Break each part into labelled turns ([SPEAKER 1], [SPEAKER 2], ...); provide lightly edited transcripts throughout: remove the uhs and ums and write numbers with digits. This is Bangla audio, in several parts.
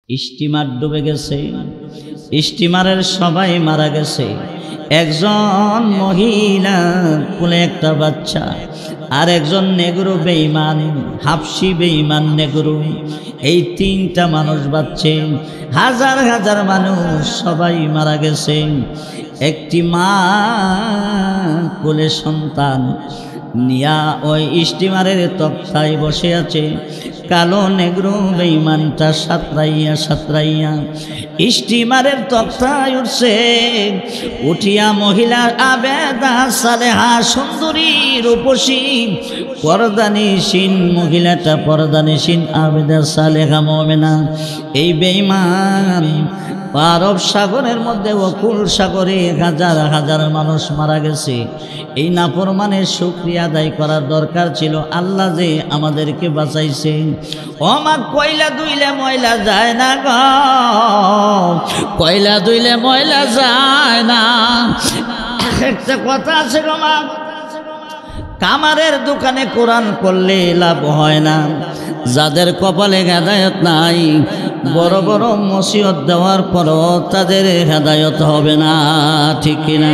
[SPEAKER 1] স্টিমার ডুবে গেছে, স্টিমারের সবাই মারা গেছে। একজন মহিলা কোলে একটা বাচ্চা, আর একজন নেগ্রো বেঈমান, হাবশি বেঈমান নেগ্রো, এই তিনটা মানুষ বাঁচছে। হাজার হাজার মানুষ সবাই মারা গেছে। একটি মা কোলে সন্তান নিয়া ওই স্টিমারের তক্তায় বসে আছে। কালো নেগ্রো বেঈমানটা সাঁতরাইয়া সাঁতরাইয়া স্টিমারের তক্তায় উঠছে। উঠিয়া মহিলা আবেদা সালেহা সুন্দরী রূপসী পর্দানিসীন, মহিলাটা পর্দানিসীন আবেদা সালেহা মুমিনা। এই বেঈমান আরব সাগরের মধ্যে অকুল সাগরে হাজার হাজার মানুষ মারা গেছে। এই নাফরমানের শুকরিয়া আদায় করার দরকার ছিল, আল্লাহ যে আমাদেরকে বাঁচাইছে। ও মা, কয়লা ধুইলে ময়লা যায় না গো, কয়লা ধুইলে ময়লা যায় না। একটা কথা আছে গো মা, কামারের দোকানে কোরআন করলে লাভ হয় না। যাদের কপালে হেদায়েত নাই, বড় বড় নসিহত দেওয়ার পরও তাদের হেদায়েত হবে না, ঠিক কিনা?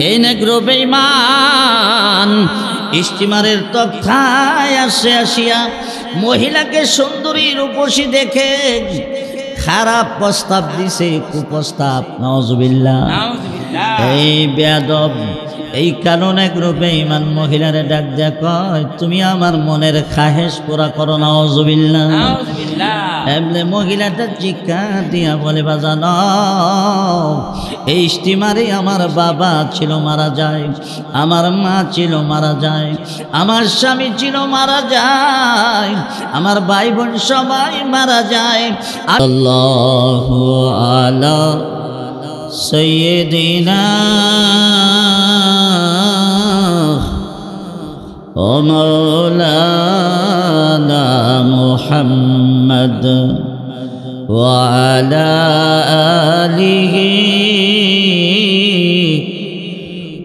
[SPEAKER 1] এই নেগ্রো বেঈমান স্টিমারের তক্তায় আসিয়া মহিলাকে সুন্দরী রূপসী দেখে খারাপ প্রস্তাব দিছে, কুপ্রস্তাব। নাউজুবিল্লাহ। এই বেয়াদব, এই কারণে গ্রুপে ইমান মহিলারে ডাক দেয়া কয়, তুমি আমার মনের খাহেশ পুরা করো। নাউজুবিল্লাহ। এমনি মহিলাটা চিৎকার দিয়া বলে, বাজানো এই স্টিমারে আমার বাবা ছিল মারা যায়, আমার মা ছিল মারা যায়, আমার স্বামী ছিল মারা যায়, আমার ভাই বোন সবাই মারা যায়। আল্লাহু আলা সাইয়্যিদিনা ও মাওলানা মুহাম্মদ ওয়া আলা আলিহি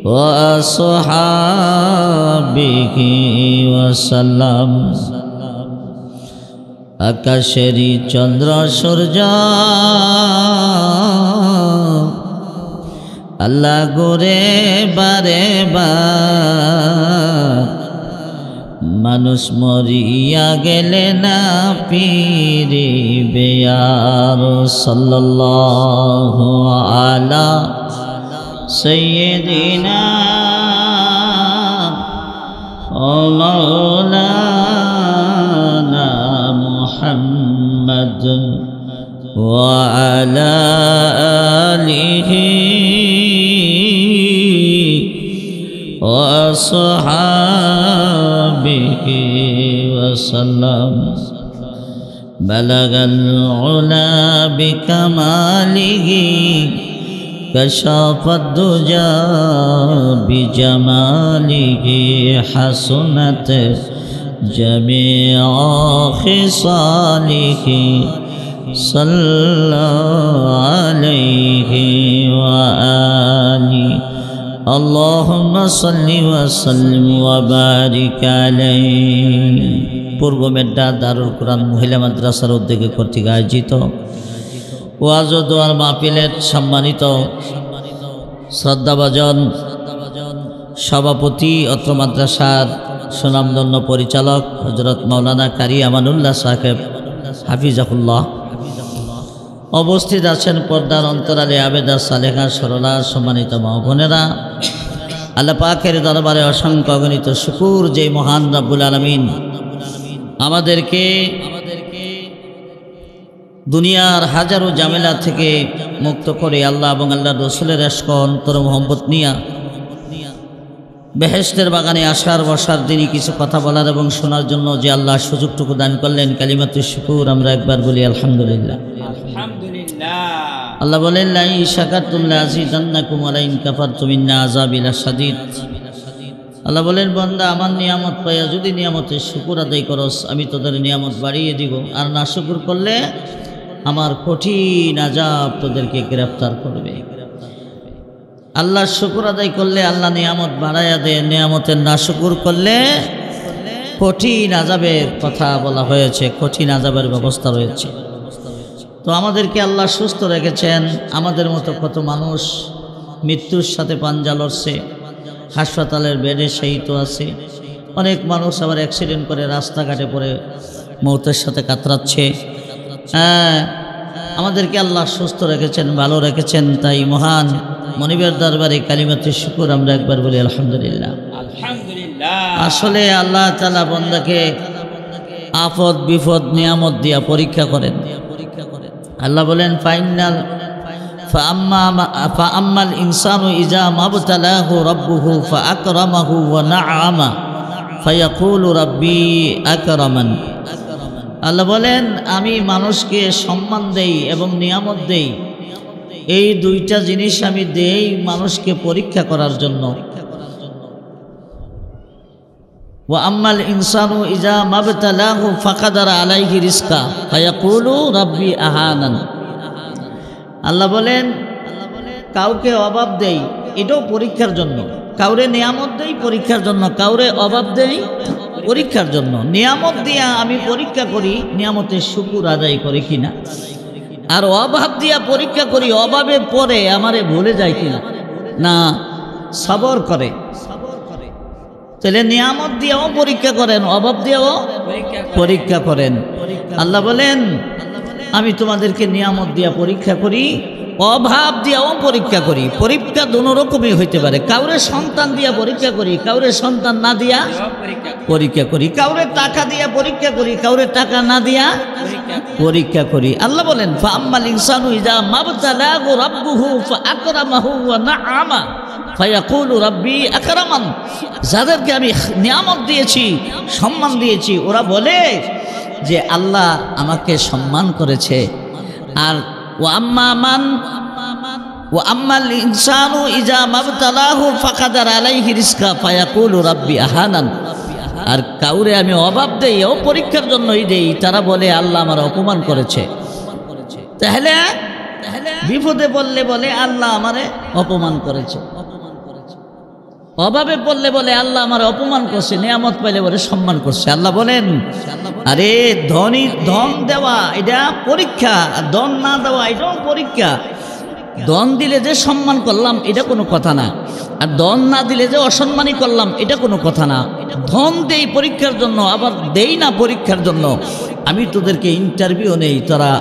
[SPEAKER 1] ওয়া আসহাবিহি ওয়া সাল্লাম। আকাশেরই চন্দ্র সূর্য আল্লাহ গোরে বারে বার, মানুষ মরিয়া গেলে না ফিরিবে আর। সাল্লাল্লাহু আলা সাইয়্যিদিনা ও মাওলানা মুহাম্মদ ওয়া আলা আলিহি ওয়া আসহাবিহি ওয়া সাল্লাম। বালাগাল উলা বিকামালিহি কাশাফাদ দুজা বিজামালিহি হাসনাত জামিউ খিসালিহি সাল্লাল্লাহু আলাইহি ওয়া আলিহি। আল্লাহুম্মা সাল্লি ওয়া সাল্লিম ওয়া বারিক আলাইহি। পূর্ব মেড্ডা দারুল কোরআন মহিলা মাদ্রাসার উদ্যোগে কর্তৃক আয়োজিত ওয়াজ ও দোয়ার মাহফিলের সম্মানিত শ্রদ্ধাভাজন সভাপতি, অত্র মাদ্রাসার সুনামধন্য পরিচালক হযরত মাওলানা কারি আমানুল্লাহ সাহেব হাফিজাহুল্লাহ, উপস্থিত আছেন পর্দার অন্তরালে আবেদা সালেহা সরলা সম্মানিত মা বোনেরা, আল্লাহ পাকের দরবারে অসংখ্য অগণিত শুকুর যে মহান রব্বুল আলামিন আমাদেরকে দুনিয়ার হাজারো ঝামেলা থেকে মুক্ত করে আল্লাহ এবং আল্লাহ রসুলের ইশক অন্তর মোহাম্মত নিয়া বেহেশতের বাগানে আসার বসার দিনই কিছু কথা বলার এবং শোনার জন্য যে আল্লাহ সুযোগটুকু দান করলেন, কালিমাতুশ শুকুর আমরা একবার বলি আলহামদুলিল্লাহ। আল্লাহ বলেন, লা ইন শাকারতুম লাযিদান্নাকুম ওয়া লা ইন কাফারতুম ইন্না আযাবি লাশাদীদ। আল্লাহ বলেন, বান্দা আমার নিয়ামত পাইয়া যদি নিয়ামতের শুকুর আদায় করস, আমি তোদের নিয়ামত বাড়িয়ে দিব, আর না শুকুর করলে আমার কঠিন আযাব তোদেরকে গ্রেফতার করবে। আল্লাহ শুকুর আদায় করলে আল্লাহ নিয়ামত বাড়াইয়া দেয়, নিয়ামতের না শুকুর করলে কঠিন আযাবের কথা বলা হয়েছে, কঠিন আযাবের ব্যবস্থা রয়েছে। তো আমাদেরকে আল্লাহ সুস্থ রেখেছেন। আমাদের মতো কত মানুষ মৃত্যুর সাথে পাঞ্জা লড়ছে, হাসপাতালের বেডে শহীদ আছে। অনেক মানুষ আবার অ্যাক্সিডেন্ট করে রাস্তাঘাটে পড়ে মৌতের সাথে কাতরাচ্ছে। হ্যাঁ, আমাদেরকে আল্লাহ সুস্থ রেখেছেন, ভালো রেখেছেন। তাই মহান মনিবের দরবারে কালিমাতুশ শুকর আমরা একবার বলি আলহামদুলিল্লাহ। আসলে আল্লাহ তাআলা বান্দাকে আফত বিপদ নিয়ামত দিয়া পরীক্ষা করেন। আল্লাহ বলেন ফাআম্মাল ইনসানু ইযা মাবতালাহু রাব্বুহু ফাআকরামাহু ওয়া নাআমা ফায়াকুলু রাব্বি আকরামান। আল্লাহ বলেন আমি মানুষকে সম্মান দেই এবং নিয়ামত দেই, এই দুইটা জিনিস আমি দেই মানুষকে পরীক্ষা করার জন্য। ওয়া আম্মাল ইনসানু ইযা মাবতালাহু ফাকাদারা আলাইহি রিজকা ফায়াকুলু রাব্বি আহানান। আল্লাহ বলেন কাউকে অভাব দেই, এটাও পরীক্ষার জন্য। কাউরে নিয়ামত দেই পরীক্ষার জন্য, কাউরে অভাব দেই পরীক্ষার জন্য। নিয়ামত দিয়া আমি পরীক্ষা করি নিয়ামতের শুকর আদায় করে কিনা, আর অভাব দিয়া পরীক্ষা করি অভাবে পড়ে আমারে ভুলে যায় কিনা, না সবর করে। তাহলে নিয়ামত দিয়েও পরীক্ষা করেন, অভাব দিয়েও পরীক্ষা করেন। আল্লাহ বলেন আমি তোমাদেরকে নিয়ামত দিয়া পরীক্ষা করি, অভাব দিয়েও পরীক্ষা করি। পরীক্ষা দুনো রকমই হইতে পারে। কাউরে সন্তান দিয়া পরীক্ষা করি, কাউরে সন্তান না দিয়া পরীক্ষা করি। কাউরে টাকা দিয়া পরীক্ষা করি, কাউরে টাকা না দিয়া পরীক্ষা করি। আল্লাহ বলেন ফাআম্মাল ইনসানু ইযা মাবতালাহু রাব্বুহু ফাআকরামাহু ওয়া নাআমা ফায়াকুলু রাব্বি আকরামান। যাদেরকে আমি নিয়ামত দিয়েছি, সম্মান দিয়েছি, ওরা বলে যে আল্লাহ আমাকে সম্মান করেছে। আর ওয়া আম্মাল ইনসানু ইযা মাবতালাহু ফাকাদারা আলাইহি রিজকা ফায়াকুলু রাব্বি আহানান। আর কাউরে আমি অভাব দেই, ও পরীক্ষার জন্যই দেই, তারা বলে আল্লাহ আমার অপমান করেছে। তাহলে বিপদে পড়লে বলে আল্লাহ আমারে অপমান করেছে, অভাবে পড়লে বলে আল্লাহ আমার অপমান করছে, নিয়ামত পাইলে বলে সম্মান করছে। আল্লাহ বলেন আরে ধন দেওয়া এটা পরীক্ষা, আর ধন না দেওয়া এটাও পরীক্ষা। ধন দিলে যে সম্মান করলাম এটা কোনো কথা না, আর ধন না দিলে যে অসম্মানী করলাম এটা কোনো কথা না। ধন দেই পরীক্ষার জন্য, আবার দেই না পরীক্ষার জন্য। আমি তোদেরকে ইন্টারভিউ নেই, তোরা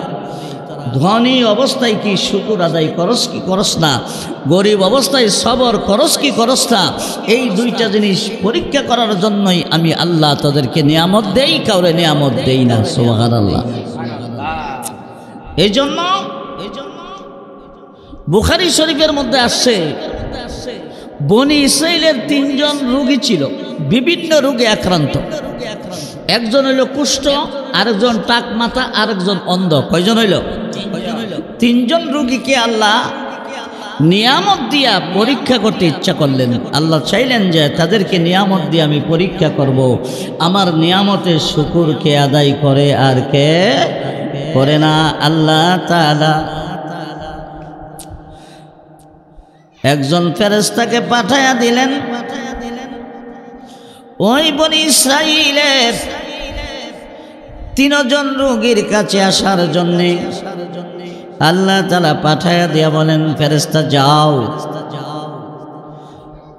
[SPEAKER 1] ধনী অবস্থায় কি শুকর আদায় করস কি করস না, গরিব অবস্থায় সবর করস কি করস না, এই দুইটা জিনিস পরীক্ষা করার জন্যই আমি আল্লাহ তোদেরকে নিয়ামত দেই, কাউরে নিয়ামত দেই না। সুবহানাল্লাহ। এই জন্য বুখারী শরীফের মধ্যে আসছে বনি ইসরাইলের 3 জন রোগী ছিল, বিভিন্ন রোগে আক্রান্ত। একজন হইল কুষ্ঠ, আরেকজন টাক মাথা, আরেকজন অন্ধ। কয়জন হইল? 3 জন রোগীকে আল্লাহ নিয়ামত দিয়া পরীক্ষা করতে ইচ্ছা করলেন। আল্লাহ চাইলেন যে তাদেরকে নিয়ামত দিয়ে আমি পরীক্ষা করব, আমার নিয়ামতের শুকর কে আদায় করে আর কে করে না। আল্লাহ তাআলা একজন ফেরেশতাকে পাঠায়া দিলেন ওই বনি ইসরাইলের 3 জন রোগীর কাছে আসার জন্যে। আল্লাহ তাআলা পাঠায়া দিয়া বলেন ফেরেশতা যাও,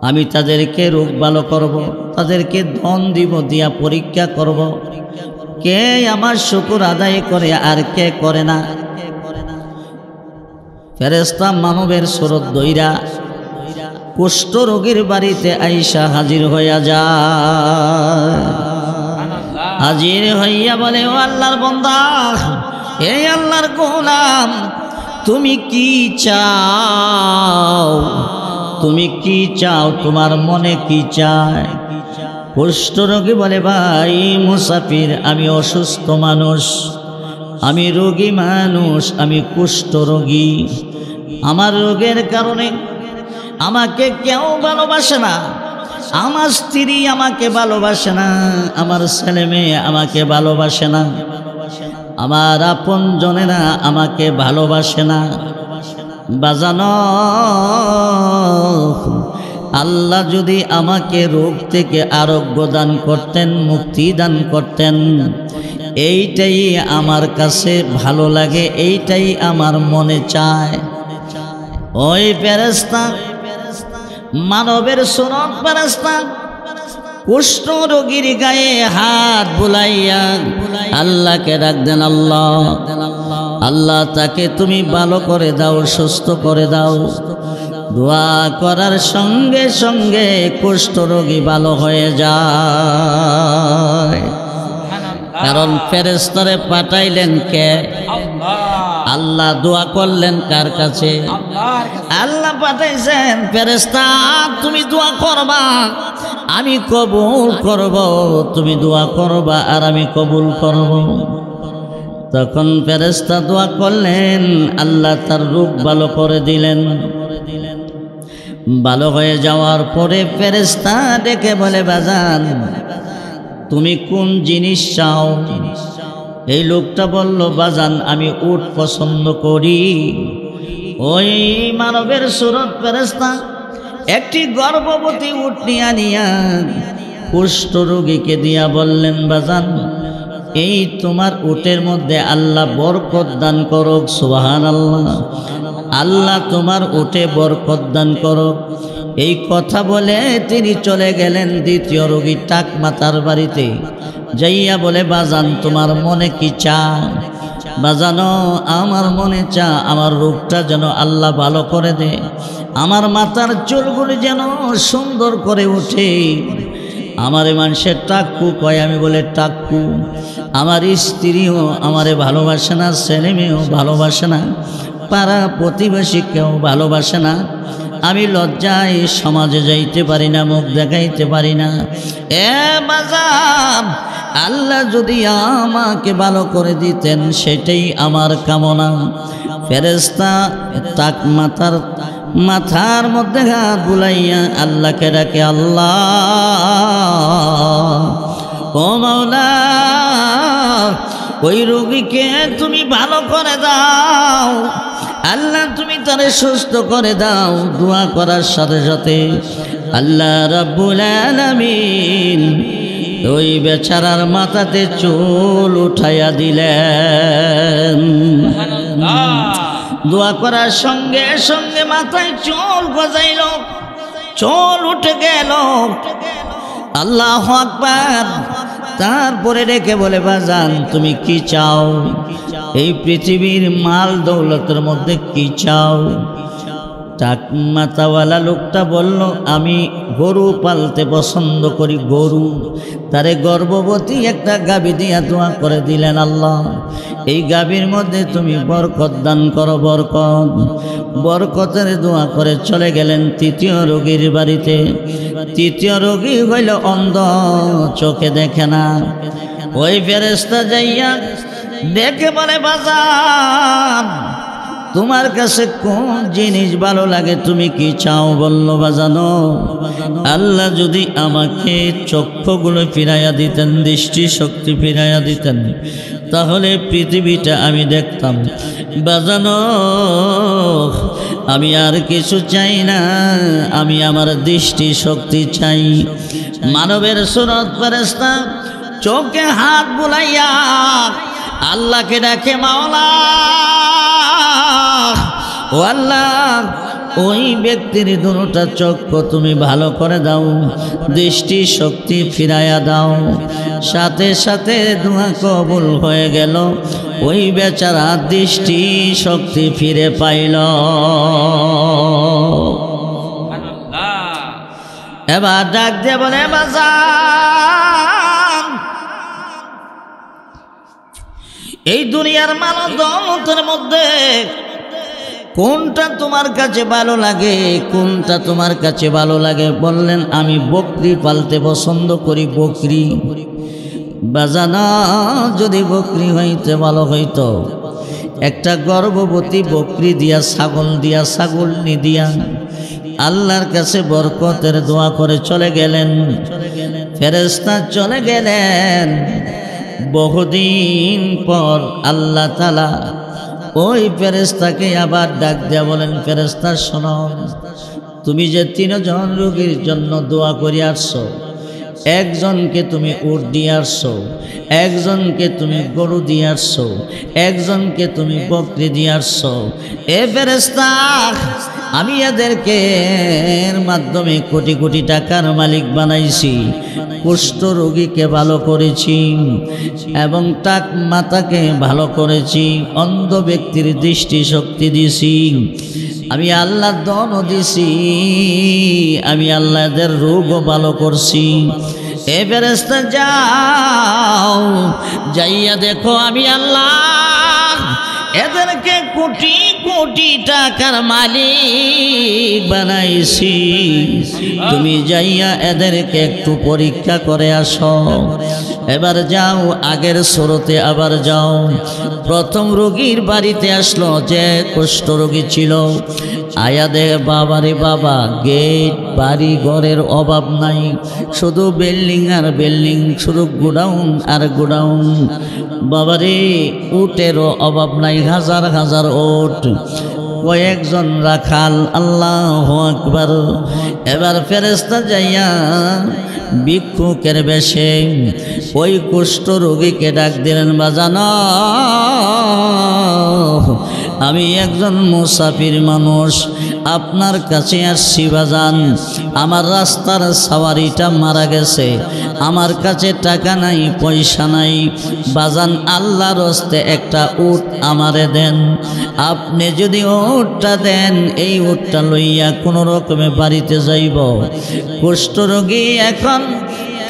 [SPEAKER 1] আমি তাদেরকে রোগ ভালো করব, তাদেরকে ধন দিব, দিয়া পরীক্ষা করব কে আমার শুকর আদায় করে আর কে করে না। ফেরেশতা মানবের সুরত দইরা কুষ্ঠ রোগীর বাড়িতে আইসা হাজির হইয়া যায়। হাজির হইয়া বলে ও আল্লাহর বান্দা, এই আল্লাহর গোলাম, তুমি কি চাও? তুমি কি চাও? তোমার মনে কি চায়? কুষ্ঠ রোগী বলে ভাই মুসাফির, আমি অসুস্থ মানুষ, আমি রোগী মানুষ, আমি কুষ্ঠ রোগী। আমার রোগের কারণে আমাকে কেউ ভালোবাসে না, আমার স্ত্রী আমাকে ভালোবাসে না, আমার ছেলে মেয়ে আমাকে ভালোবাসে না, আমার আপন জনেরা আমাকে ভালোবাসে না। বাজানো আল্লাহ যদি আমাকে রোগ থেকে আরোগ্য দান করতেন, মুক্তি দান করতেন, এইটাই আমার কাছে ভালো লাগে, এইটাই আমার মনে চায়। ওই ফেরেশতা মানবের সুরত ফেরেশতা কুষ্ঠ রোগীর গায়ে হাত বুলাইয়া আল্লাহকে ডাক দেন, আল্লাহ আল্লাহ তাকে তুমি ভালো করে দাও, সুস্থ করে দাও। দোয়া করার সঙ্গে সঙ্গে কুষ্ঠ রোগী ভালো হয়ে যায়। কারণ ফেরেশতারে পাঠাইলেন কে? আল্লাহ। দোয়া করলেন কার কাছে? আল্লাহ পাঠাইছেন ফেরেশতা, তুমি দোয়া করবা আমি কবুল করব, তুমি দোয়া করবা আর আমি কবুল করব। তখন ফেরেশতা দোয়া করলেন, আল্লাহ তার রূপ ভালো করে দিলেন। ভালো হয়ে যাওয়ার পরে ফেরেশতা ডেকে বলে, বাজান তুমি কোন জিনিস চাও? এই লোকটা বলল, বাজান আমি উট পছন্দ করি। ওই মানবের সুরত ফেরেশতা একটি গর্ভবতী উট নিয়া কুষ্ঠ রোগীকে দিয়া বললেন, বাজান এই তোমার উটের মধ্যে আল্লাহ বরকত দান করুক। সুবহানাল্লাহ। আল্লাহ তোমার উটে বরকত দান করুক। এই কথা বলে তিনি চলে গেলেন দ্বিতীয় রোগী টাক মাতার বাড়িতে। যাইয়া বলে, বাজান তোমার মনে কি চা? বাজানো আমার মনে চা আমার রূপটা যেন আল্লাহ ভালো করে দে, আমার মাথার চুলগুলি যেন সুন্দর করে ওঠে। আমারে মানুষের টাক্কু কয়, আমি বলে টাক্কু। আমার স্ত্রীও আমারে ভালোবাসে না, ছেলে মেয়েও ভালোবাসে না, পাড়া প্রতিবেশী কেউ ভালোবাসে না। আমি লজ্জায় সমাজে যাইতে পারি না, মুখ দেখাইতে পারি না। এ বাজার, আল্লাহ যদি আমাকে ভালো করে দিতেন সেটাই আমার কামনা। ফেরেশতা তাক মাথার মধ্যে হাত বুলাইয়া আল্লাহকে ডাকে, আল্লাহ ও মাওলা ওই রোগীকে তুমি ভালো করে দাও, আল্লাহ তুমি তারে সুস্থ করে দাও। দোয়া করার সাথে সাথে আল্লাহ রাব্বুল আলামিন ওই বেচারার মাথাতে চুল উঠাইয়া দিলেন। দোয়া করার সঙ্গে সঙ্গে মাথায় চুল গজাইল, চুল উঠে গেল। আল্লাহু আকবার। তারপরে রেখে বলে, বাজান তুমি কি চাও? এই পৃথিবীর মাল দৌলতের মধ্যে কি চাও? টাক মাথাওয়ালা লোকটা বলল, আমি গরু পালতে পছন্দ করি, গরু। তারে গর্ভবতী একটা গাভী দিয়া দোয়া করে দিলেন, আল্লাহ এই গাভীর মধ্যে তুমি বরকত দান করো, বরকত। বরকতের দোয়া করে চলে গেলেন তৃতীয় রোগীর বাড়িতে। তৃতীয় রোগী হইল অন্ধ, চোখে দেখে না। ওই ফেরেশতা যাইয়া দেখে বলে, বাজান তোমার কাছে কোন জিনিস ভালো লাগে, তুমি কি চাও বললো? বাজানো আল্লাহ যদি আমাকে চক্ষুগুলো ফিরাইয়া দিতেন, দৃষ্টি শক্তি ফিরাইয়া দিতেন, তাহলে পৃথিবীটা আমি দেখতাম। বাজানো আমি আর কিছু চাই না, আমি আমার দৃষ্টি শক্তি চাই। মানবের সুরত ফেরেশতা চোখে হাত বুলাইয়া আল্লাহকে ডাকে, মাওলা ও আল্লাহ ওই ব্যক্তির দুটা চক্ষু তুমি ভালো করে দাও, দৃষ্টি শক্তি ফিরাইয়া দাও। সাথে সাথে দোয়া কবুল হয়ে গেল, ওই বেচারা দৃষ্টি শক্তি ফিরে পাইল। এবার ডাক দিয়ে বলে, বাজান এই দুনিয়ার মানব দৌলতের মধ্যে কোনটা তোমার কাছে ভালো লাগে, কোনটা তোমার কাছে ভালো লাগে? বললেন, আমি বকরি পালতে পছন্দ করি, বকরি। বাজানা যদি বকরি হইতে ভালো হইতো, একটা গর্ভবতী বকরি দিয়া, ছাগলনি দিয়া আল্লাহর কাছে বরকতের দোয়া করে চলে গেলেন। ফেরেশতা চলে গেলেন। বহুদিন পর আল্লাহ তাআলা ওই ফেরেশতাকে আবার ডাক দিয়া বলেন, ফেরেশতা শোনো, তুমি যে 3 জন রোগীর জন্য দোয়া করে আসছো, একজনকে তুমি উট দিয়ে আসছো, একজনকে তুমি গরু দিয়ে আসছো, একজনকে তুমি বকরি দিয়ে আসছো। এ ফেরেশতা, আমি এদেরকে এর মাধ্যমে কোটি কোটি টাকার মালিক বানাইছি, কুষ্ঠ রোগীকে ভালো করেছি এবং টাক মাতাকে ভালো করেছি, অন্ধ ব্যক্তির দৃষ্টিশক্তি দিছি, আমি আল্লাহ দনও দিছি, আমি আল্লাহ এদের রোগও ভালো করছি। এ ফেরেশতা যাও, যাইয়া দেখো আমি আল্লাহ এদেরকে কোটি কোটি টাকার মালিক বানাইছি। তুমি যাইয়া এদেরকে একটু পরীক্ষা করে আসো। এবার যাও, আগের স্রোতে আবার যাও। প্রথম রোগীর বাড়িতে আসলো, যে কুষ্ঠ রোগী ছিল। আয়া দে বাবারে বাবা, গেট বাড়ি ঘরের অভাব নাই, শুধু বিল্ডিং আর বিল্ডিং, শুধু গোডাউন আর গোডাউন। বাবারে উটেরও অভাব নাই, হাজার হাজার উট, কয়েকজন রাখাল। আল্লাহু আকবার। এবার ফেরেশতা যাইয়া ভিক্ষুকের বেশে ওই কুষ্ঠ রোগীকে ডাক দিলেন, বাজানো, আমি একজন মুসাফির মানুষ, আপনার কাছে আসছি বাজান। আমার রাস্তার সাওয়ারিটা মারা গেছে, আমার কাছে টাকা নাই, পয়সা নাই বাজান, আল্লাহর হস্তে একটা উট আমারে দেন। আপনি যদি উটটা দেন, এই উটটা লইয়া কোনো রকমে বাড়িতে যাইব। কুষ্ঠরোগী এখন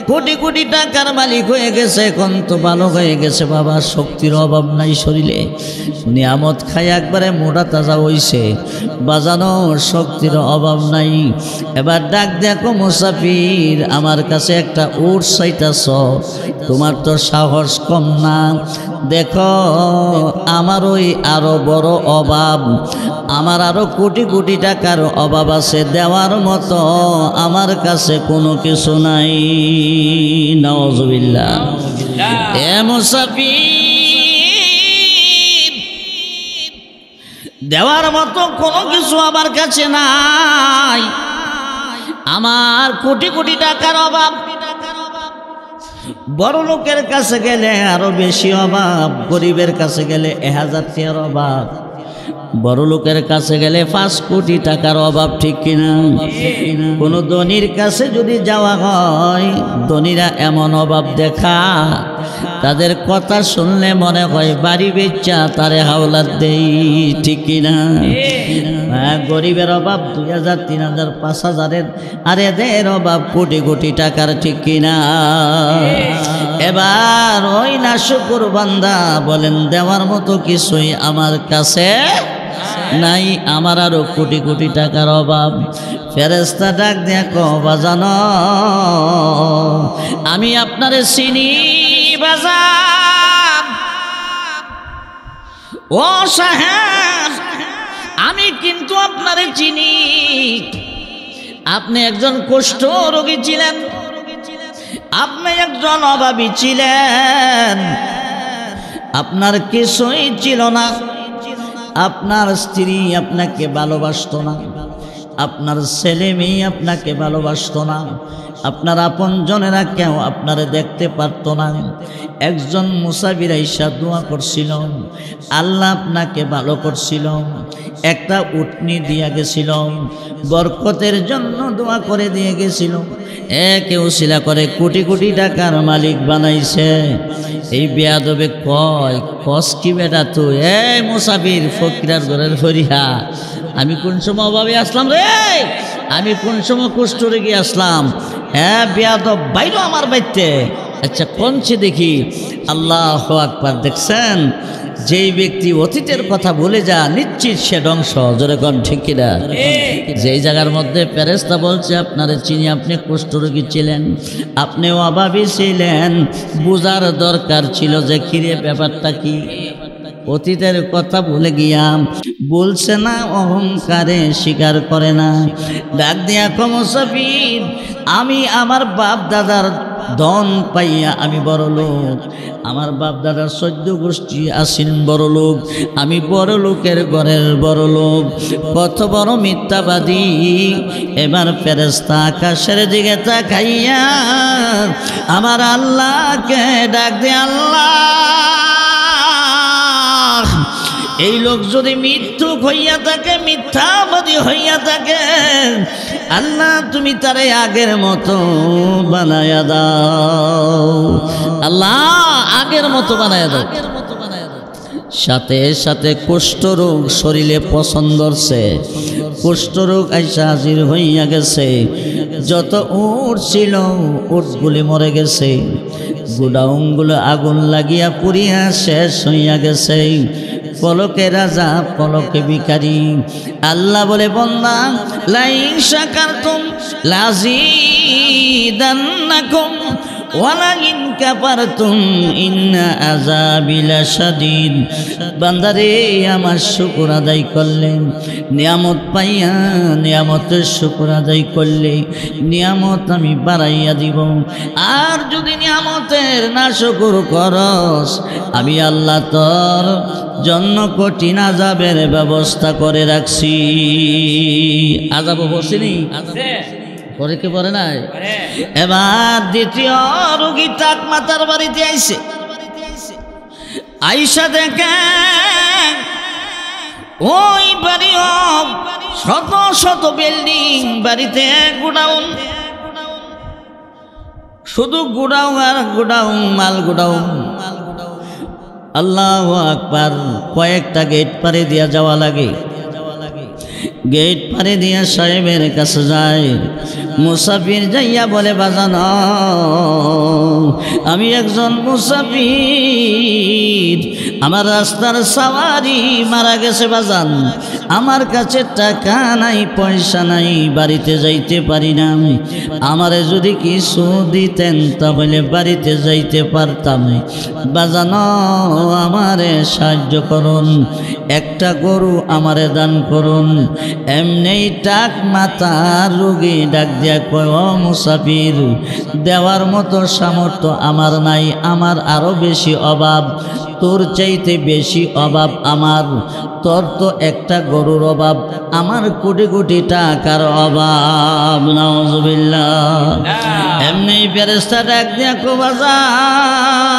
[SPEAKER 1] কোটি কোটি টাকার মালিক হয়ে গেছে, এখন তো ভালো হয়ে গেছে বাবা, শক্তির অভাব নাই শরীরে, নিয়ামত খাই একবারে মোটা তাজা হইছে, বাজানো শক্তির অভাব নাই। এবার ডাক দেখো, মুসাফির, আমার কাছে একটা উট চাইতাছ, তোমার তো সাহস কম না। দেখো আমার ওই আরো বড় অভাব, আমার আরো কোটি কোটি টাকার অভাব আছে, দেওয়ার মতো আমার কাছে কোনো কিছু নাই। নাউজুবিল্লাহ। এ মুসাফির, দেওয়ার মতো কোনো কিছু আমার কাছে নাই, আমার কোটি কোটি টাকার অভাব। বড় লোকের কাছে গেলে আরো বেশি অভাব, গরিবের কাছে গেলে 1000 টাকার অভাব, বড় লোকের কাছে গেলে 5 কোটি টাকার অভাব, ঠিক কিনা? কোন ধনীর কাছে যদি যাওয়া হয়, ধনীরা এমন অভাব দেখা, তাদের কথা শুনলে মনে হয় বাড়ি বেচা তারে হাওলাত দেই, ঠিক কিনা? গরিবের অভাব 2000, 3000, 5000, আর এদের অভাব কোটি কোটি টাকার, ঠিক কিনা? এবার ওই নাশুকুর বান্দা বলেন, দেওয়ার মতো কিছুই আমার কাছে নাই, আমার আরো কোটি কোটি টাকার অভাব। ফেরেশতা ডাক দেখো, বাজানো, আমি আপনারে চিনি বাজান। ও সাহেব, আমি কিন্তু আপনারে চিনি, আপনি একজন কুষ্ঠ রোগী ছিলেন, আপনি একজন অভাবী ছিলেন, আপনার কিছুই ছিল না, আপনার স্ত্রী আপনাকে ভালোবাসতো না, আপনার ছেলে মেয়ে আপনাকে ভালোবাসতো না, আপনার আপনজনেরা কেউ আপনারে দেখতে পারত না। একজন মুসাফির আইসা দোয়া করছিল, আল্লাহ আপনাকে ভালো করছিল, একটা উটনি দিয়া গেছিল, বরকতের জন্য দোয়া করে দিয়ে গেছিল, একে উসিলা করে কোটি কোটি টাকার মালিক বানাইছে। এই বেয়াদবে কয়, কস কি বেটা তুই? এই মুসাফির, ফকিরার ঘরের ফরিহা, আমি কোন সময় অভাবে আসলাম রে? আমি কোন সময় কুষ্ঠ রোগী আসলাম? হ্যাঁ বেয়াদব, বাইরো আমার বাইতে। আচ্ছা কোনছে দেখি। আল্লাহু আকবার। দেখছেন, যেই ব্যক্তি অতীতের কথা ভুলে যা, নিশ্চিত সে ধ্বংস। জোরে কোন, ঠিক কিনা? যেই জায়গার মধ্যে ফেরেশতা বলছে, আপনারে চিনি, আপনি কুষ্ঠরোগী ছিলেন, আপনিও অভাবী ছিলেন, বুঝার দরকার ছিল যে কিরে ব্যাপারটা কি। অতীতের কথা ভুলে গিয়া বলছে না, অহংকারে স্বীকার করে না। ডাক দিয়া কো মুসাফির, আমি আমার বাপ দাদার ধন পাইয়া আমি বড় লোক, আমার বাপ দাদার 14 গোষ্ঠী আসিন বড় লোক, আমি বড় লোকের ঘরের বড় লোক। কত বড় মিথ্যাবাদী। এবার ফেরেশতা আকাশের দিকে তাকাইয়া আমার আল্লাহকে ডাক দে, আল্লাহ এই লোক যদি মিথ্যুক হইয়া থাকে, মিথ্যাবাদী হইয়া থাকে, আল্লাহ তুমি তারে আগের মতো বানায়া দাও, আল্লাহ আগের মতো বানায়া দাও। সাথে সাথে কুষ্ঠরোগ শরীরে পছন্দ হচ্ছে, কুষ্ঠরোগ আইসা হাজির হইয়া গেছে। যত উট ছিল উটগুলি মরে গেছে, গোডাউনগুলো আগুন লাগিয়া পুড়িয়া শেষ হইয়া গেছে। পলকে রাজা পলকে ভিখারি। আল্লাহ বলে, বান্দা লাইন শাকারতুম লাযীদান্নাকুম ওয়ালাইন কাফারতুম ইন্না আযাবি লাশাদীদ। বান্দারে আমার শুকর আদায় করলে, নিয়ামত পাইয়া নিয়ামতের শুকর আদায় করলে নিয়ামত আমি বাড়াইয়া দিব। আর যদি নিয়ামতের না শুকর করস, আমি আল্লাহ তোর জন্য কঠিন আযাবের ব্যবস্থা করে রাখছি। আযাব বসেনি করে কি পরে নাই? এবার দ্বিতীয় রোগী টাক মাতার বাড়িতে আইছে, আইসা দেখে ওই বাড়ি শত শত বিল্ডিং, বাড়িতে গোডাউন, শুধু গোডাউন আর গোডাউন, মাল গোডাউন। আল্লাহু আকবার। কয়েকটা গেট পারে দিয়া যাওয়া লাগে, গেট পারে দিয়া সাহেবের কাছে যায়। মুসাফির যাইয়া বলে, বাজান আমি একজন মুসাফির, আমার রাস্তার সাওয়ারি মারা গেছে বাজান, আমার কাছে টাকা নাই, পয়সা নাই, বাড়িতে যাইতে পারি না। আমারে যদি কিছু দিতেন তাহলে বাড়িতে যাইতে পারতাম। বাজান আমারে সাহায্য করুন, একটা গরু আমারে দান করুন। এমনি টাক মাথা রোগী ডাক দিয়া কয়, ও মুসাফির, দেওয়ার মতো সামর্থ্য আমার নাই, আমার আরো বেশি অভাব, তোর চাইতে বেশি অভাব আমার। তোর তো একটা গরুর অভাব, আমার কোটি কোটি টাকার অভাব। নাউজুবিল্লাহ। এমনি ফেরেশতা ডাক দিয়া কয়, বাজান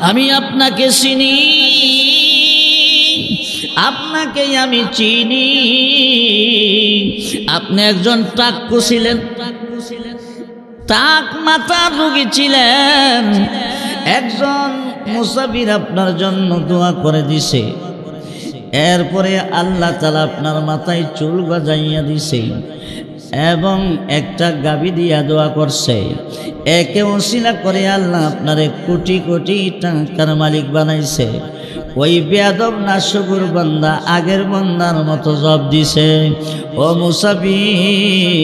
[SPEAKER 1] আমি আপনাকে চিনি, আপনাকে আমি চিনি, আপনি একজন টাক্কু ছিলেন, টাক মাথার রোগী ছিলেন। একজন মুসাফির আপনার জন্য দোয়া করে দিছে, এরপরে আল্লাহ তাআলা আপনার মাথায় চুল গজাইয়া দিছে এবং একটা গাভী দিয়া দোয়া করছে। একে ওসিলা করে আল্লাহ আপনারে কোটি কোটি টাকার মালিক বানাইছে। ওই বেয়াদব নাশকুর বান্দা আগের বান্দার মতো জবাব দিছে, ও মুসাফির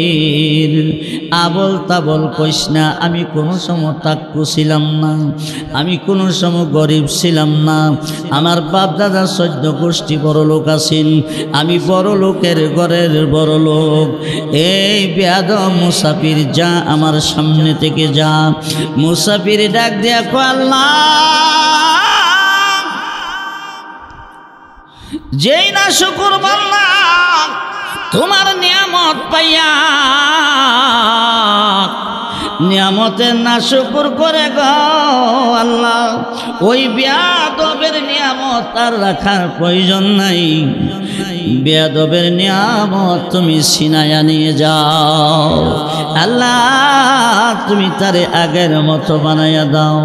[SPEAKER 1] আবল তাবল কইস না, আমি কোনো সময় টাক্কু ছিলাম না, আমি কোনো সময় গরিব ছিলাম না, আমার বাপ দাদা 14 গোষ্ঠী বড় লোক আছেন, আমি বড় লোকের ঘরের বড় লোক। এই বেয়াদব মুসাফির যা আমার সামনে থেকে যা। মুসাফির ডাক দিয়া কয়, আল্লাহ যেই না শুকর বান্দা তোমার নিয়ামত পাইয়া নিয়ামতের না শুকর করে গো আল্লাহ, ওই বেয়াদবের নিয়ামত আর রাখার প্রয়োজন নাই, বেয়াদবের নিয়ামত তুমি ছিনায়া নিয়ে যাও। আল্লাহ তুমি তারে আগের মতো বানাইয়া দাও।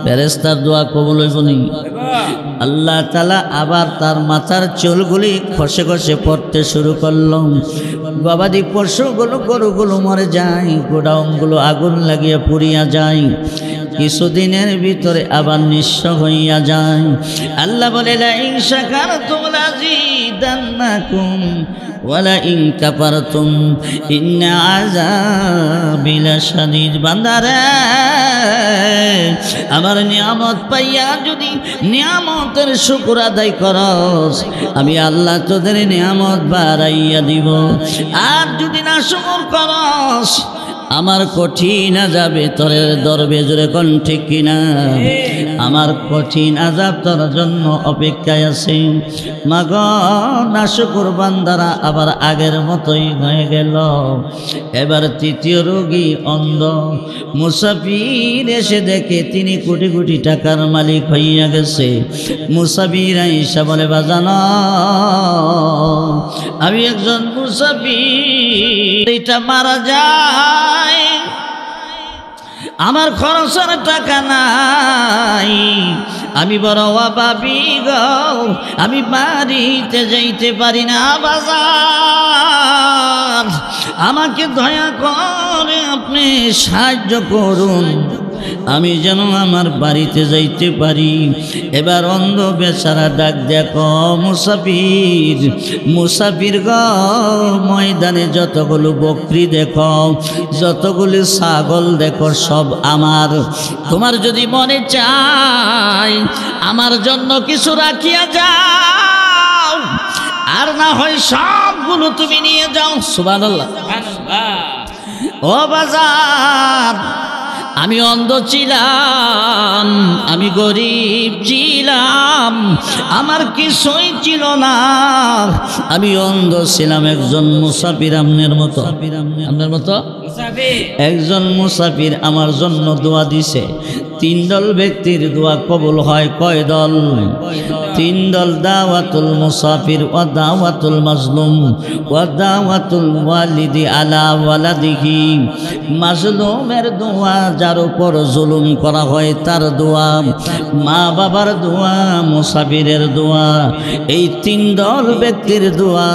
[SPEAKER 1] ফেরেশতার দোয়া কবুল হইবনি। আল্লাহ তাআলা আবার তার মাথার চুলগুলি খসে খসে পড়তে শুরু করলো। গবাদি পশুগুলো গরুগুলো মরে যায়, গোডাউনগুলো আগুন লাগিয়ে পুড়িয়া যায়, কিছুদিনের ভিতরে আবার নিঃস্ব হইয়া যায়। আল্লাহ বলে, লাইন শাকারতুম লাযীদান্নাকুম ওয়ালাইন কাফারতুম ইন্না আযাবি লাশাদীদ। বান্দারে আমার নিয়ামত পাইয়া যদি নিয়ামতের শুকর আদায় করস, আমি আল্লাহ তোদের নিয়ামত বাড়াইয়া দিব। আর যদি না শুকর করস, আমার কঠিন আযাবে তোরে দরবে জোরে কোন ঠিক কিনা আমার কঠিন আযাব তোর জন্য অপেক্ষায় আছে মাগো নাশকর বান্দারা আবার আগের মতোই হয়ে গেল এবার তৃতীয় রোগী অন্ধ মুসাফির এসে দেখে তিনি কোটি কোটি টাকার মালিক হইয়া গেছে মুসাফির আইসা বলে বাজানো আমি একজন মুসাফির এটা মারা যায় আমার খরচের টাকা নাই আমি বড় অভাবী গো আমি বাড়িতে যাইতে পারি না বাজার আমাকে দয়া করে আপনি সাহায্য করুন আমি যেন আমার বাড়িতে যাইতে পারি এবার অন্ধ বেচারা ডাক দেখো মুসাফির মুসাফির গো ময়দানে যতগুলো বকরি দেখো যতগুলো ছাগল দেখো সব আমার তোমার যদি মনে চায় আমার জন্য কিছু রাখিয়া যাও আর না হয় সবগুলো তুমি নিয়ে যাও সুবহানাল্লাহ ও বাজার আমি অন্ধ ছিলাম আমি গরিব ছিলাম আমার কিছুই ছিল না আমি অন্ধ ছিলাম একজন মুসাফির আপনার মতো একজন মুসাফির আমার জন্য দোয়া দিছে তিন দল ব্যক্তির দোয়া কবুল হয় কয় দল তিন দল দাওয়াতুল মুসাফির ওয়া দাওয়াতুল মাজলুম ওয়া দাওয়াতুল ওয়ালিদি আলা ওয়ালাদিহি মাজলুমের দোয়া যার উপর জুলুম করা হয় তার দোয়া মা বাবার দোয়া মুসাফিরের দোয়া এই তিন দল ব্যক্তির দোয়া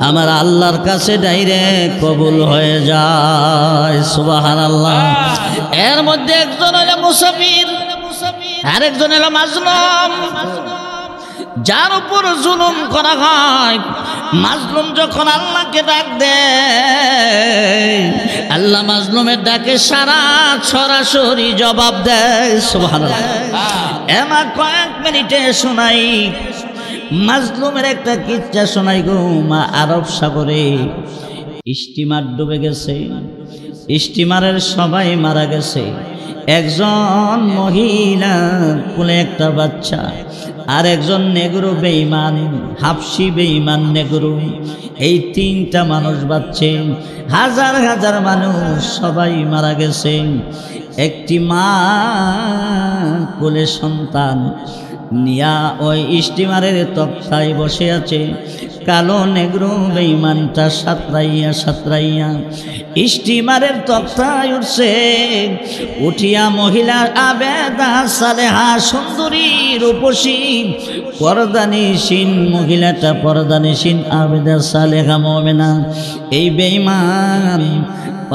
[SPEAKER 1] আমার আল্লাহর কাছে ডাইরেক্ট কবুল হয়ে যায় সুবহানাল্লাহ এর মধ্যে একজন হলো মুসাফির আর একজন হলো মাজলুম যার উপর জুলুম করা হয় মাজলুম যখন আল্লাহকে ডাক দেয় আল্লাহ মাজলুমের ডাকে সরাসরি জবাব দেয় সুবহানাল্লাহ এমা কয়েক মিনিটে শোনাই মাজলুমের একটা কিচ্ছা শোনাই গো মা আরব সাগরে স্টিমার ডুবে গেছে স্টিমারের সবাই মারা গেছে একজন মহিলা কোলে একটা বাচ্চা আর একজন নেগ্রো বেঈমান হাফসি বেঈমান নেগ্রো এই তিনটা মানুষ বাঁচছে হাজার হাজার মানুষ সবাই মারা গেছে একটি মা কোলে সন্তান নিয়া ওই স্টিমারের তক্তায় বসে আছে কালো নেগ্রো বেঈমানটা সাঁতরাইয়া স্টিমারের তক্তায় উঠছে উঠিয়া মহিলা আবেদা সালেহা সুন্দরী রূপসী পর্দানিসীন মহিলাটা পর্দানিসীন আবেদা সালেহা মুমিনা এই বেঈমান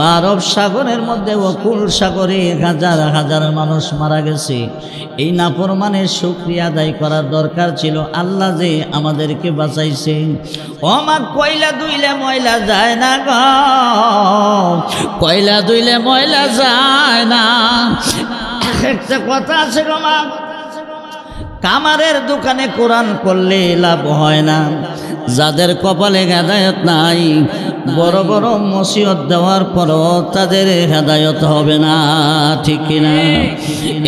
[SPEAKER 1] আরব সাগরের মধ্যে অকুল সাগরে হাজার হাজার মানুষ মারা গেছে এই নাফরমানের শুকরিয়া আদায় করার দরকার ছিল আল্লাহ যে আমাদেরকে বাঁচাইছে ও মা কয়লা ধুইলে ময়লা যায় না গো কয়লা ধুইলে ময়লা যায় না একটা কথা আছে গো মা কামারের দোকানে কোরআন করলে লাভ হয় না যাদের কপালে হেদায়েত নাই বড় বড় মুসিবত দেওয়ার পরও তাদের হেদায়েত হবে না ঠিক কিনা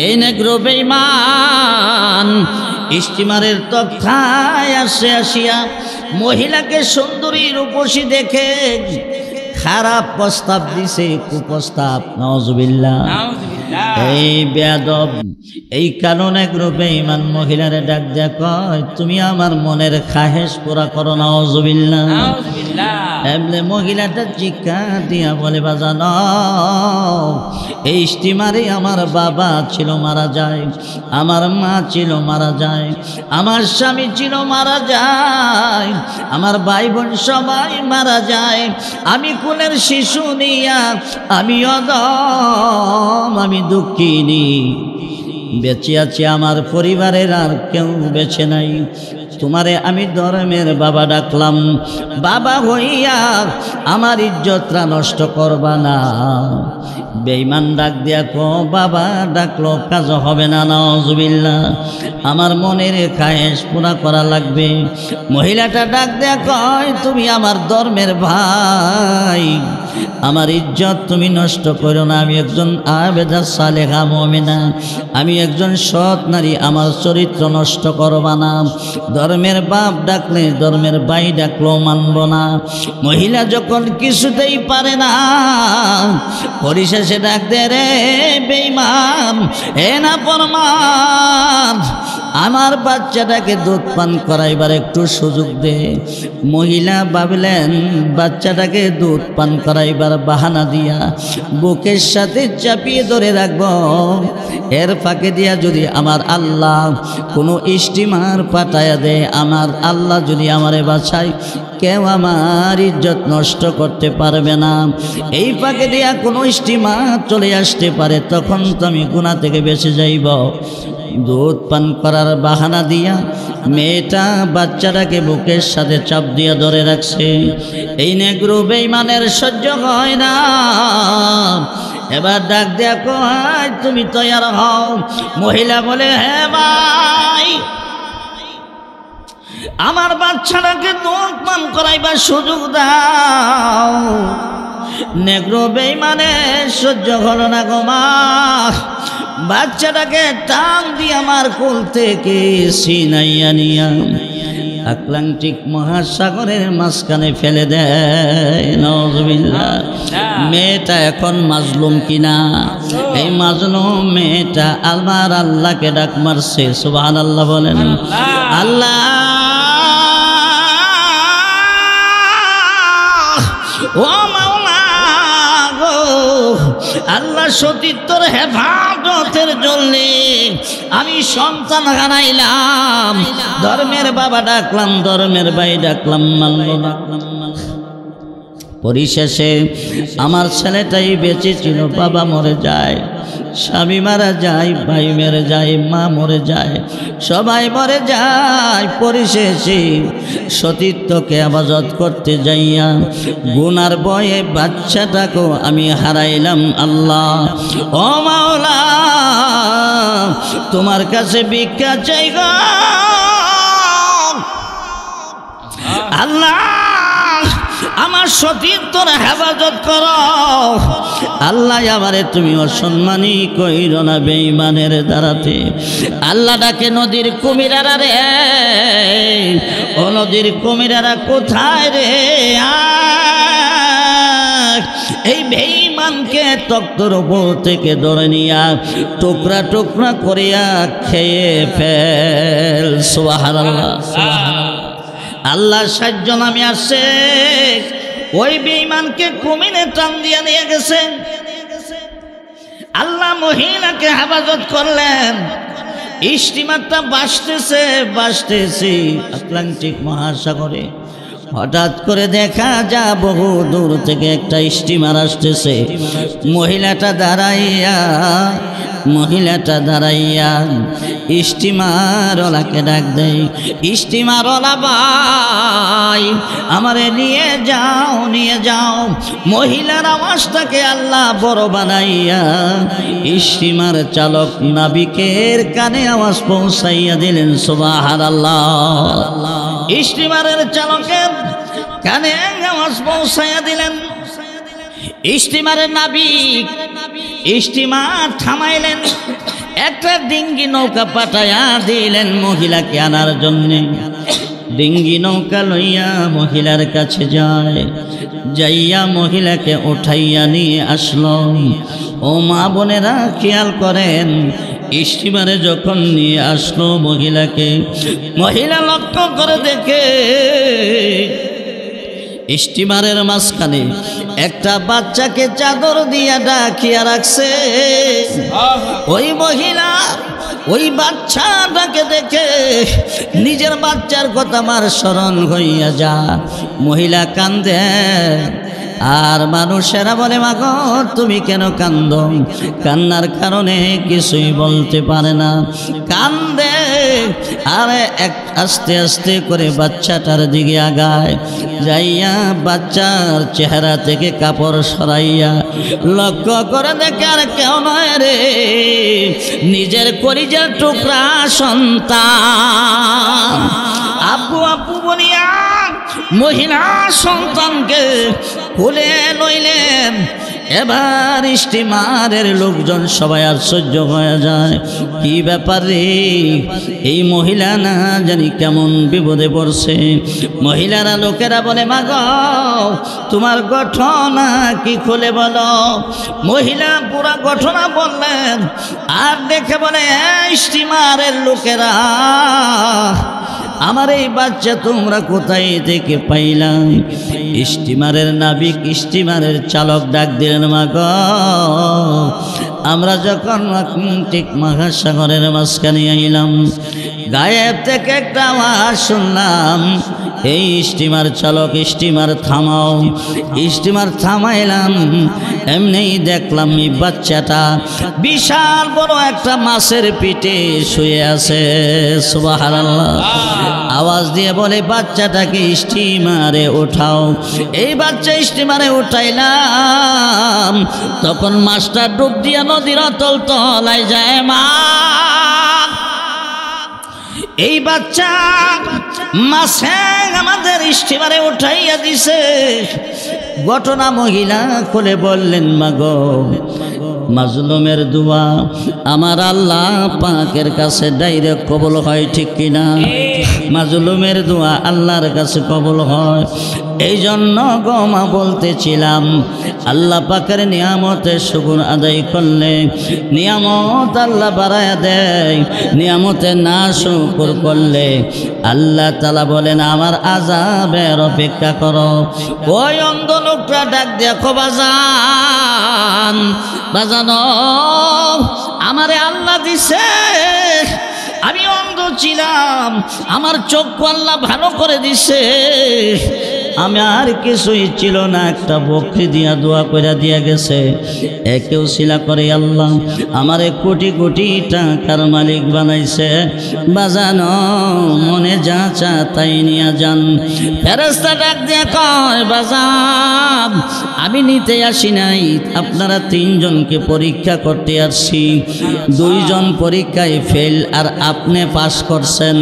[SPEAKER 1] এই নেগ্রো বেঈমান স্টিমারের তক্তায় আসিয়া মহিলাকে সুন্দরী রূপসী দেখে খারাপ প্রস্তাব দিছে কুপ্রস্তাব নাউজুবিল্লাহ এই বেয়াদব এই কারণে গ্রুপে ইমান মহিলারে ডাক দেয়া কয় তুমি আমার মনের খাহেশ পুরা করো নাউজুবিল্লাহ এমনি মহিলাটা চিৎকার দিয়া বলে বাজানো এই স্টিমারে আমার বাবা ছিল মারা যায় আমার মা ছিল মারা যায় আমার স্বামী ছিল মারা যায় আমার ভাই বোন সবাই মারা যায় আমি কোলের শিশু নিয়া আমি অদম আমি দুঃখিনী বেঁচে আছি আমার পরিবারের আর কেউ বেঁচে নাই তোমারে আমি ধর্মের বাবা ডাকলাম বাবা হইয়া আমার ইজ্জতটা নষ্ট করবা না বেঈমান ডাক দিয়া কো বাবা ডাকলো কাজ হবে না নাউজুবিল্লাহ আমার মনের খায়েশ পুরা করা লাগবে মহিলাটা ডাক দিয়া কয় তুমি আমার ধর্মের ভাই আমার ইজ্জত তুমি নষ্ট করো না। আমি একজন আবেদা সালেহা মুমিনা, আমি একজন সৎ নারী, আমার চরিত্র নষ্ট করবা না। ধর্মের বাপ ডাকলে, ধর্মের ভাই ডাকলেও মানব না। মহিলা যখন কিছুতেই পারে না, পরিশেষে ডাক দে, রে বেঈমান, এ না ফরমান, আমার বাচ্চাটাকে দুধ পান করাইবার একটু সুযোগ দে। মহিলা ভাবলেন বাচ্চাটাকে দুধ পান করাইবার বাহানা দিয়া বুকের সাথে চাপিয়ে ধরে রাখব, এর ফাঁকে দিয়া যদি আমার আল্লাহ কোনো স্টিমার পাঠায়া দেয়, আমার আল্লাহ যদি আমারে বাঁচায়, কেউ আমার ইজ্জত নষ্ট করতে পারবে না। এই ফাঁকে দিয়া কোনো স্টিমার চলে আসতে পারে, তখন তো আমি গুনাহ থেকে বেঁচে যাইব। দুধ পান করার বাহানা দিয়া মেয়েটা বাচ্চাটাকে বুকের সাথে চাপ দিয়া ধরে রাখছে। এই নেগ্রো বেঈমানের সহ্য হয় না, এবার ডাক দেয়া কয়, তুমি তৈয়ার হও। মহিলা বলে, হ্যাঁ ভাই, আমার বাচ্চাটাকে দুধ পান করাইবার সুযোগ দাও। নেগ্রো বেঈমানের সহ্য হলো না গো মা, বাচ্চাটাকে টান দিয়ে আমার কোল থেকে ছিনাইয়া নিয়া আটলান্টিক মহাসাগরের মাঝখানে ফেলে দেয়। নাউযুবিল্লাহ। মেয়েটা এখন মাজলুম কিনা? এই মাজলুম মেয়েটা আমার আল্লাহকে ডাক মারছে। সুবহানাল্লাহ বলেন। আল্লাহ, ও মাওলা গো, আল্লাহ সতীত্বর হেফাজতের জন্য আমি সন্তান হারাইলাম। ধর্মের বাবা ডাকলাম, ধর্মের ভাই ডাকলাম, মানল না। পরিশেষে আমার ছেলেটাই বেঁচে ছিল। বাবা মরে যায়, স্বামী মারা যায়, ভাই মেরে যায়, মা মরে যায়, সবাই মরে যায়। পরিশেষে সতীত্বকে হেফাজত করতে যাইয়া গুনার বয়ে বাচ্চাটাকেও আমি হারাইলাম। আল্লাহ, ও মাওলা, তোমার কাছে ভিক্ষা চাই গো আল্লাহ, আমার সতীত্বর হেফাজত করো। আল্লাহ, আমারে তুমি অসম্মানী কইরো না বেঈমানের দ্বারাতে। আল্লাহ ডাকে নদীর কুমিরারা রে, ও নদীর কুমিরারা কোথায় রে? এই বেঈমানকে তক্তর উপর থেকে ধরে নিয়া টুকরা টুকরা করিয়া খেয়ে ফেল। সুবহানাল্লাহ। আল্লাহর সাহায্য নামে আসছে, ওই বেঈমানকে কুমিরে টান দিয়া নিয়ে গেছেন। আল্লাহ মহিলাকে হেফাজত করলেন। স্টিমারটা ভাসতেছে ভাসতেছে আটলান্টিক মহাসাগরে। হঠাৎ করে দেখা যা বহু দূর থেকে একটা স্টিমার আসতেছে। মহিলাটা দাঁড়াইয়া স্টিমারওয়ালাকে ডাক দেয়, স্টিমারওয়ালা ভাই, আমারে নিয়ে যাও। মহিলার আওয়াজটাকে আল্লাহ বড় বানাইয়া স্টিমার চালক নাবিকের কানে আওয়াজ পৌঁছাইয়া দিলেন। সুবহানাল্লাহ। স্টিমারের চালকের কানে আওয়াজ পৌঁছাইয়া দিলেন। স্টিমারের নাবিক স্টিমার থামাইলেন, একটা ডিঙ্গি নৌকা পাঠাইয়া দিলেন মহিলাকে আনার জন্যে। ডিঙ্গি নৌকা লইয়া মহিলার কাছে যাইয়া মহিলাকে উঠাইয়া নিয়ে আসলো। ও মা বোনেরা খেয়াল করেন, স্টিমারে যখন নিয়ে আসলো মহিলাকে, মহিলা লক্ষ্য করে দেখে স্টিমারের মাঝখানে একটা বাচ্চাকে চাদর দিয়া ঢাকিয়া রাখছে। ওই মহিলা ওই বাচ্চাটাকে দেখে নিজের বাচ্চার কথা আমার স্মরণ হইয়া যা। মহিলা কান্দে, আর মানুষেরা বলে, মাগো তুমি কেন কান্দো? কান্নার কারণে কিছুই বলতে পারে না, কান্দে। আর আস্তে আস্তে করে বাচ্চাটার দিকে আগায়, যাইয়া বাচ্চার চেহারা থেকে কাপড় সরাইয়া লক্ষ্য করে দেখে আর কেউ নয় রে, নিজের কলিজার টুকরা সন্তান। আব্বু আব্বু বলিয়া মহিলা সন্তানকে কোলে লইলেন। এবার স্টিমারের লোকজন সবাই আশ্চর্য হয়ে যায়, কি ব্যাপার রে, এই মহিলা না জানি কেমন বিপদে পড়ছে। মহিলারা লোকেরা বলে, মা গো তোমার ঘটনা কি খুলে বলো। মহিলা পুরা ঘটনা বললেন, আর দেখে বলে, স্টিমারের লোকেরা আমার এই বাচ্চা তোমরা কোথায় থেকে পাইলাম? স্টিমারের নাবিক, স্টিমারের চালক ডাক দিলেন, মা গো আমরা যখন ঠিক মহাসাগরের মাঝখানে আইলাম, গায়েব থেকে একটা আওয়াজ শুনলাম, এই স্টিমার চালক স্টিমার থামাও। স্টিমার থামাইলাম, এমনি দেখলাম এই বাচ্চাটা বিশাল বড় একটা মাছের পিঠে শুয়ে আছে। সুবহানাল্লাহ। আওয়াজ দিয়ে বলে, বাচ্চাটাকে স্টিমারে উঠাও। এই বাচ্চা স্টিমারে উঠাইলাম, তখন মাছটা ডুব দিয়া নদীর অতল তলায় যায়। মা এই বাচ্চা মাছে আমাদের স্টিমারে উঠাইয়া দিছে। ঘটনা মহিলা খুলে বললেন, মা গো মাজলুমের দোয়া আমার আল্লাহ পাকের কাছে ডাইরেক্ট কবুল হয়, ঠিক কিনা? মাজলুমের দোয়া আল্লাহর কাছে কবুল হয়। এই জন্য গো মা বলতেছিলাম, আল্লাহ পাকের নিয়ামতের শুকর আদায় করলে নিয়ামত আল্লাহ বাড়ায়া দেয়, নিয়ামতে না শুকর করলে আল্লাহ তাআলা বলেন আমার আযাবের অপেক্ষা করো। ওই অন্ধ লোকটা ডাক দেখো, বাজান বাজানো আমারে আল্লাহ দিছে, আমি অন্ধ ছিলাম, আমার চক্ষু আল্লাহ ভালো করে দিছে, আমি আর কিছুই ছিল না, একটা বকরি দিয়া দোয়া করে দিয়া গেছে। একেও শিলা করে আল্লাহ আমারে কোটি কোটি টাকার মালিক বানাইছে। বাজানো মনে যা চা তাই নিয়ে যান। ফেরেশতা ডাক দিয়ে কয়, বাজান আমি নিতে আসি নাই, আপনারা তিনজনকে পরীক্ষা করতে আসছি। দুইজন পরীক্ষায় ফেল আর আপনি পাস করছেন।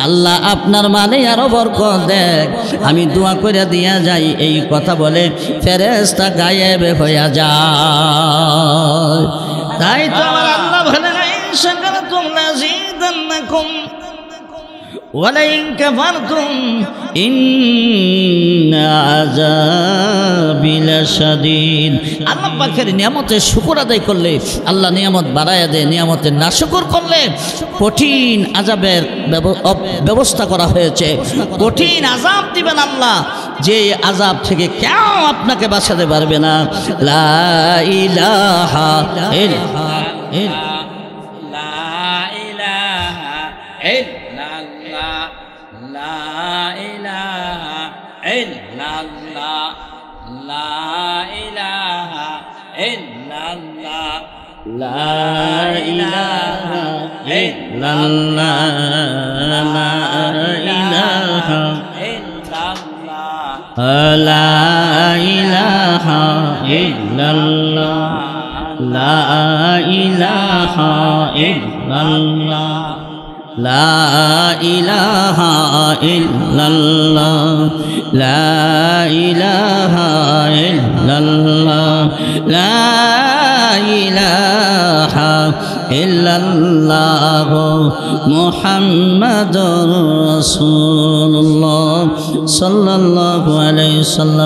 [SPEAKER 1] আল্লাহ আপনার মানে আরো বরকত দেখ, আমি দোয়া করে দিয়া যাই। এই কথা বলে ফেরেশতা গায়েব হইয়া যায়। তাই তো আমার আল্লাহ বলেন, ইন শাকারতুম লাযীদান্নাকুম ওয়া লাইন কাফারতুম ইন্না আযাবি লাশাদীদ। আল্লাহ পাকের নিয়ামতের শুকর আদায় করলে আল্লাহ নিয়ামত বাড়ায়া দেয়, নিয়ামতের নাশুকর করলে কঠিন আযাবের ব্যবস্থা করা হয়েছে। কঠিন আযাব দিবেন আল্লাহ, যে আযাব থেকে কেউ আপনাকে বাঁচাতে পারবে না। লা ইলাহা ইল্লাল্লাহ, লা ইলাহা ইল্লাল্লাহ, লা ইলাহা ইল্লাল্লাহ, লা ইলাহা ইল্লাল্লাহ, লা ইলাহা ইল্লাল্লাহ, লা ইলাহা লা ইলাহা ইল্লাল্লাহ, লা ইলাহা ইল্লাল্লাহ, লা ইলাহা ইল্লাল্লাহ, লা ইলাহা ইল্লাল্লাহ, লা ইলাহা ইল্লাল্লাহ মুহাম্মাদুর রাসূলুল্লাহ সাল্লাল্লাহু আলাইহি ওয়াসাল্লাম।